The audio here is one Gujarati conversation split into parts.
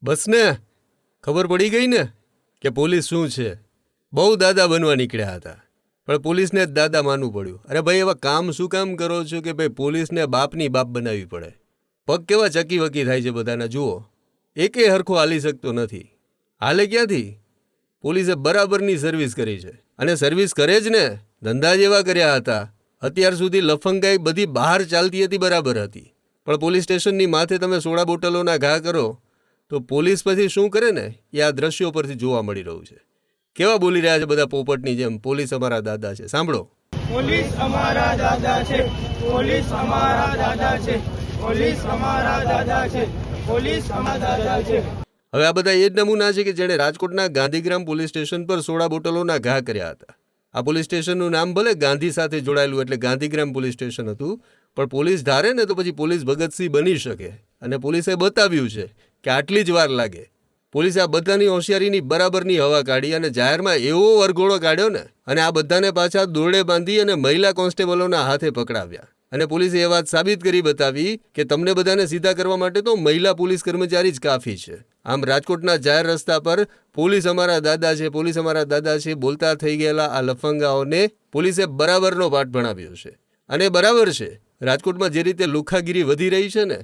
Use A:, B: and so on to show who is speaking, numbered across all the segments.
A: બસ ને ખબર પડી ગઈ ને કે પોલીસ શું છે. બહુ દાદા બનવા નીકળ્યા હતા પણ પોલીસને જ દાદા માનવું પડ્યું. અરે ભાઈ એવા કામ શું કામ કરો છો કે ભાઈ પોલીસને બાપની બાપ બનાવવી પડે. પગ કેવા ચકી વકી થાય છે બધાના જુઓ. એકે હરખો હાલી શકતો નથી. હાલે ક્યાંથી? પોલીસે બરાબરની સર્વિસ કરી છે અને સર્વિસ કરે જ ને. ધંધા જેવા કર્યા હતા. અત્યાર સુધી લફંગાઈ બધી બહાર ચાલતી હતી બરાબર હતી પણ પોલીસ સ્ટેશનની માથે તમે સોડા બોટલોના ઘા કરો તો પોલીસ પછી શું કરે ને એ આ દ્રશ્યો પરથી જોવા મળી રહ્યું છે. કેવા બોલી રહ્યા છે બધા પોપટની જેમ, પોલીસ અમારા દાદા છે. સાંભળો,
B: પોલીસ અમારા દાદા છે, પોલીસ અમારા દાદા છે, પોલીસ અમારા દાદા છે, પોલીસ અમારા દાદા છે.
A: હવે આ બધા એ જ નમૂના છે કે જેણે રાજકોટના ગાંધીગ્રામ પોલીસ સ્ટેશન પર સોડા બોટલોના ઘા કર્યા હતા. આ પોલીસ સ્ટેશનનું નામ ભલે ગાંધી સાથે જોડાયેલું એટલે ગાંધીગ્રામ પોલીસ સ્ટેશન હતું પણ પોલીસ ધારે ને તો પછી પોલીસ ભગતસિંહ બની શકે અને પોલીસે બતાવ્યું છે કે આટલી જ વાર લાગે. પોલીસે આ બધાની હોશિયારીની બરાબરની હવા કાઢી અને જાહેરમાં એવો વરઘોડો કાઢ્યો ને અને આ બધાને પાછા દોરડે બાંધી અને મહિલા કોન્સ્ટેબલોના હાથે પકડાવ્યા અને પોલીસે એ વાત સાબિત કરી બતાવી કે તમને બધાને સીધા કરવા માટે તો મહિલા પોલીસ કર્મચારી જ કાફી છે. આમ રાજકોટના જાહેર રસ્તા પર પોલીસ અમારા દાદા છે, પોલીસ અમારા દાદા છે બોલતા થઈ ગયેલા આ લફંગાઓને પોલીસે બરાબરનો પાઠ ભણાવ્યો છે અને બરાબર છે. રાજકોટમાં જે રીતે લુખાગીરી વધી રહી છે ને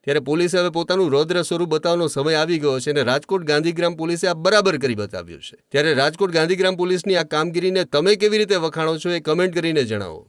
A: ત્યારે પોલીસે હવે પોતાનું રૌદ્ર સ્વરૂપ બતાવવાનો સમય આવી ગયો છે અને રાજકોટ ગાંધીગ્રામ પોલીસે આ બરાબર કરી બતાવ્યું છે. ત્યારે રાજકોટ ગાંધીગ્રામ પોલીસની આ કામગીરીને તમે કેવી રીતે વખાણો છો એ કમેન્ટ કરીને જણાવો.